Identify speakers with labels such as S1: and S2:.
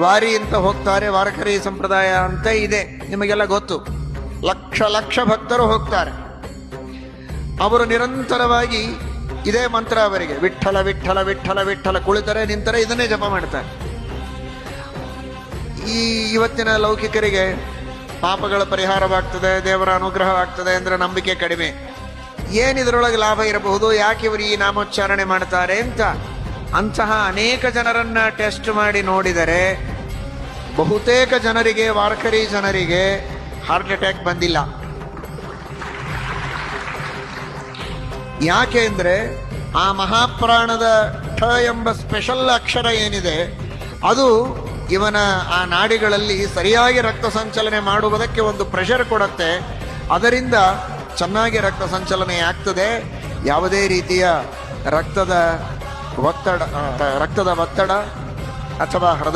S1: ವಾರಿ ಅಂತ ಹೋಗ್ತಾರೆ. ವಾರಕರಿ ಸಂಪ್ರದಾಯ ಅಂತ ಇದೆ, ನಿಮಗೆಲ್ಲ ಗೊತ್ತು. ಲಕ್ಷ ಲಕ್ಷ ಭಕ್ತರು ಹೋಗ್ತಾರೆ. ಅವರು ನಿರಂತರವಾಗಿ ಇದೇ ಮಂತ್ರ ಅವರಿಗೆ, ವಿಠ್ಠಲ ವಿಠ್ಠಲ ವಿಠ್ಠಲ ವಿಠ್ಠಲ. ಕುಳಿತರೆ ನಿಂತರೆ ಇದನ್ನೇ ಜಪ ಮಾಡ್ತಾರೆ. ಇವತ್ತಿನ ಲೌಕಿಕರಿಗೆ ಪಾಪಗಳ ಪರಿಹಾರವಾಗ್ತದೆ, ದೇವರ ಅನುಗ್ರಹವಾಗ್ತದೆ ಅಂದ್ರೆ ನಂಬಿಕೆ ಕಡಿಮೆ. ಏನಿದ್ರೊಳಗೆ ಲಾಭ ಇರಬಹುದು, ಯಾಕೆ ಇವರು ಈ ನಾಮೋಚ್ಚಾರಣೆ ಮಾಡ್ತಾರೆ ಅಂತ ಅಂತಹ ಅನೇಕ ಜನರನ್ನ ಟೆಸ್ಟ್ ಮಾಡಿ ನೋಡಿದರೆ ಬಹುತೇಕ ಜನರಿಗೆ, ವಾರಕರಿ ಜನರಿಗೆ ಹಾರ್ಟ್ ಅಟ್ಯಾಕ್ ಬಂದಿಲ್ಲ. ಯಾಕೆ ಅಂದ್ರೆ ಆ ಮಹಾಪ್ರಾಣದ ಠ ಎಂಬ ಸ್ಪೆಷಲ್ ಅಕ್ಷರ ಏನಿದೆ ಅದು ಇವನ ಆ ನಾಡಿಗಳಲ್ಲಿ ಸರಿಯಾಗಿ ರಕ್ತ ಸಂಚಲನೆ ಮಾಡುವುದಕ್ಕೆ ಒಂದು ಪ್ರೆಷರ್ ಕೊಡುತ್ತೆ. ಅದರಿಂದ ಚೆನ್ನಾಗಿ ರಕ್ತ ಸಂಚಲನೆ ಆಗ್ತದೆ. ಯಾವುದೇ ರೀತಿಯ ರಕ್ತದ ಒತ್ತಡ ಅಥವಾ ಹೃದಯ